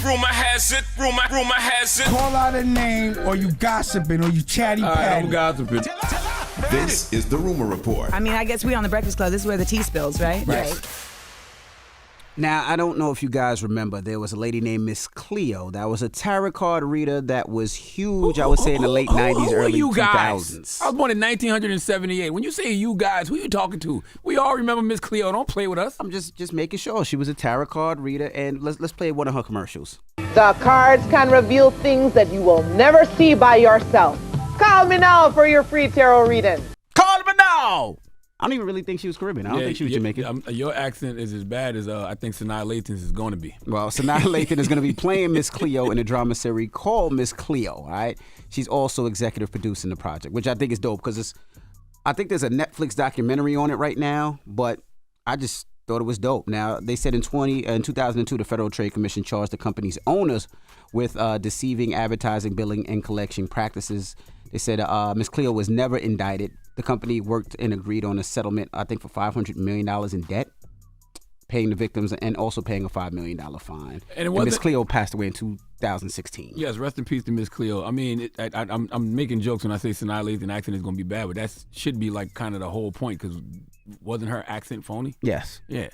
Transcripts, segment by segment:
Rumor has it. Call out a name, or you gossiping, or you chatty patty. I'm gossiping. This is the Rumor Report. I mean, I guess we on the Breakfast Club. This is where the tea spills, right? Right. Now, I don't know if you guys remember, there was a lady named Miss Cleo that was a tarot card reader that was huge, I would say, in the late 90s, early you 2000s. Guys? I was born in 1978. When you say you guys, who you talking to? We all remember Miss Cleo. Don't play with us. I'm just making sure. She was a tarot card reader, and let's play one of her commercials. The cards can reveal things that you will never see by yourself. Call me now for your free tarot reading. Call me now! I don't even really think she was Caribbean. I don't think she was Jamaican. Your accent is as bad as I think Sanaa Lathan's is going to be. Well, Sanaa Lathan is going to be playing Miss Cleo in a drama series called Miss Cleo, all right? She's also executive producing the project, which I think is dope because I think there's a Netflix documentary on it right now, but I just thought it was dope. Now, they said in 2002, the Federal Trade Commission charged the company's owners with deceiving advertising, billing, and collection practices. They said Miss Cleo was never indicted. The company worked and agreed on a settlement, I think, for $500 million in debt, paying the victims and also paying a $5 million fine. And Miss Cleo passed away in 2016. Yes, rest in peace to Miss Cleo. I mean, I'm making jokes when I say Sanaa Lathan accent is going to be bad, but that should be like kind of the whole point because wasn't her accent phony? Yes. Yeah.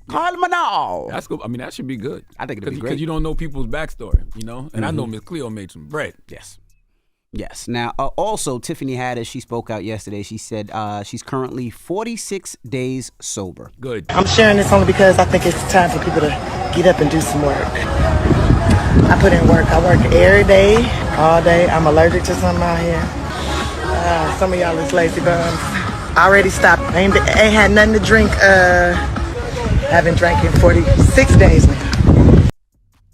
Call me now. That's good. I mean, that should be good. I think it'd be great. Because you don't know people's backstory, you know? And I know Miss Cleo made some bread. Yes. Now, also, Tiffany Haddish, she spoke out yesterday. She said she's currently 46 days sober. Good. I'm sharing this only because I think it's time for people to get up and do some work. I put in work. I work every day, all day. I'm allergic to something out here. Some of y'all is lazy bums. I already stopped. I ain't had nothing to drink. I've been drinking 46 days now.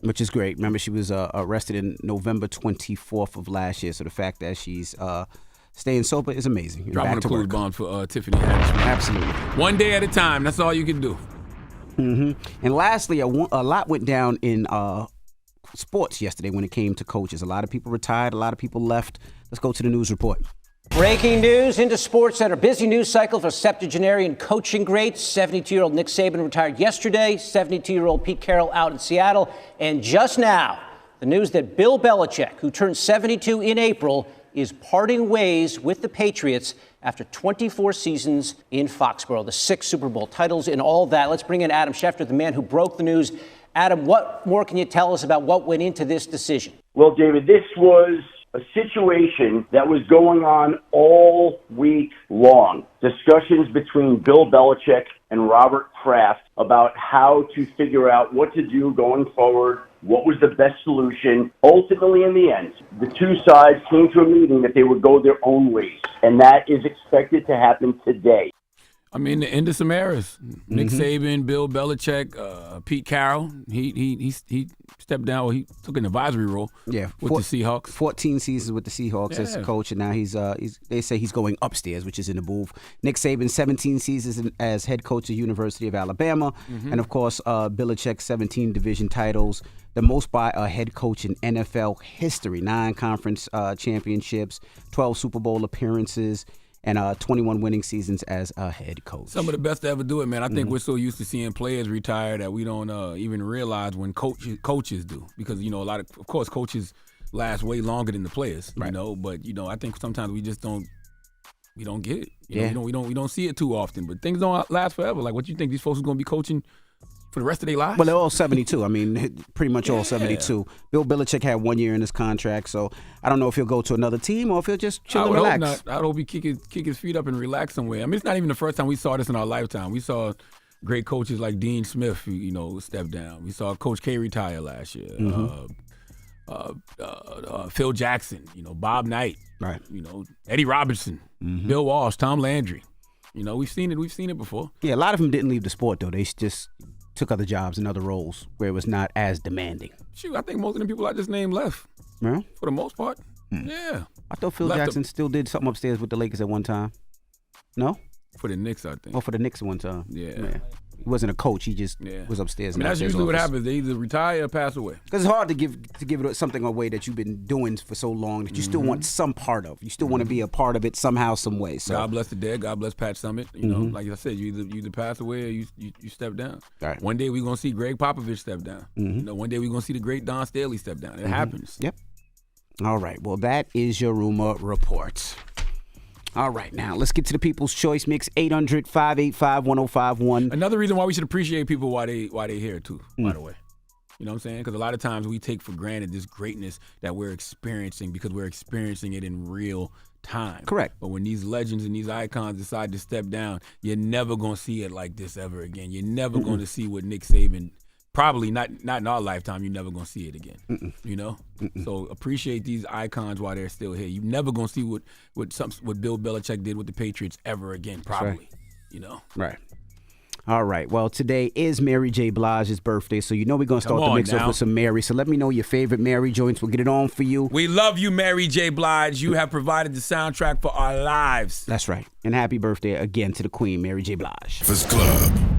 Which is great. Remember, she was arrested in November 24th of last year. So the fact that she's staying sober is amazing. Dropping a clue bomb for Tiffany Haddish. Absolutely. One day at a time. That's all you can do. And lastly, a lot went down in sports yesterday when it came to coaches. A lot of people retired. A lot of people left. Let's go to the news report. Breaking news into Sports Center. Busy news cycle for septuagenarian coaching greats. 72-year-old Nick Saban retired yesterday. 72-year-old Pete Carroll out in Seattle. And just now, the news that Bill Belichick, who turned 72 in April, is parting ways with the Patriots after 24 seasons in Foxborough. The 6 Super Bowl titles and all that. Let's bring in Adam Schefter, the man who broke the news. Adam, what more can you tell us about what went into this decision? Well, David, this was a situation that was going on all week long. Discussions between Bill Belichick and Robert Kraft about how to figure out what to do going forward, what was the best solution. Ultimately, in the end, the two sides came to a meeting that they would go their own ways, and that is expected to happen today. I mean, the end of some eras. Nick Saban, Bill Belichick, Pete Carroll. He stepped down. Well, he took an advisory role. With the Seahawks. 14 seasons with the Seahawks as a coach, and now he's they say he's going upstairs, which is in the booth. Nick Saban, 17 seasons as head coach at University of Alabama, and of course, Belichick, 17 division titles, the most by a head coach in NFL history. 9 conference championships, 12 Super Bowl appearances, and 21 winning seasons as a head coach. Some of the best to ever do it, man. I think we're so used to seeing players retire that we don't even realize when coaches do. Because, you know, of course, coaches last way longer than the players, you know. But, you know, I think sometimes we just don't get it. You know, we don't see it too often. But things don't last forever. Like, what you think these folks are going to be coaching for the rest of their lives? Well, they're all 72. I mean, pretty much all 72. Bill Belichick had 1 year in his contract, so I don't know if he'll go to another team or if he'll just chill and relax. Hope not. I hope he kick his feet up and relax somewhere. I mean, it's not even the first time we saw this in our lifetime. We saw great coaches like Dean Smith, who, step down. We saw Coach K retire last year. Phil Jackson, Bob Knight, right? Eddie Robinson, Bill Walsh, Tom Landry. We've seen it before. Yeah, a lot of them didn't leave the sport though. They just took other jobs and other roles where it was not as demanding. Shoot, I think most of the people I just named left. Yeah? For the most part. Yeah. I thought Phil Jackson still did something upstairs with the Lakers at one time. No? For the Knicks, I think. Oh, for the Knicks at one time. Yeah. He wasn't a coach. He just was upstairs. I mean, that's usually what happens. They either retire or pass away. Because it's hard to give it something away that you've been doing for so long that you still want some part of. You still want to be a part of it somehow, some way. So God bless the dead. God bless Pat Summitt. You know, like I said, you either pass away or you step down. Right. One day we're gonna see Greg Popovich step down. You know, one day we're gonna see the great Don Staley step down. It happens. Yep. All right. Well, that is your rumor report. All right, now let's get to the People's Choice Mix. 800-585-1051. Another reason why we should appreciate people while they here too. By the way, you know what I'm saying? Because a lot of times we take for granted this greatness that we're experiencing because we're experiencing it in real time. Correct. But when these legends and these icons decide to step down, you're never gonna see it like this ever again. You're never going to see what Nick Saban. Probably not in our lifetime. You're never gonna see it again. You know, so appreciate these icons while they're still here. You're never gonna see what Bill Belichick did with the Patriots ever again. Probably, right. You know. Right. All right. Well, today is Mary J. Blige's birthday, so you know we're gonna start the mix up with some Mary. So let me know your favorite Mary joints. We'll get it on for you. We love you, Mary J. Blige. You have provided the soundtrack for our lives. That's right. And happy birthday again to the Queen, Mary J. Blige. Breakfast Club.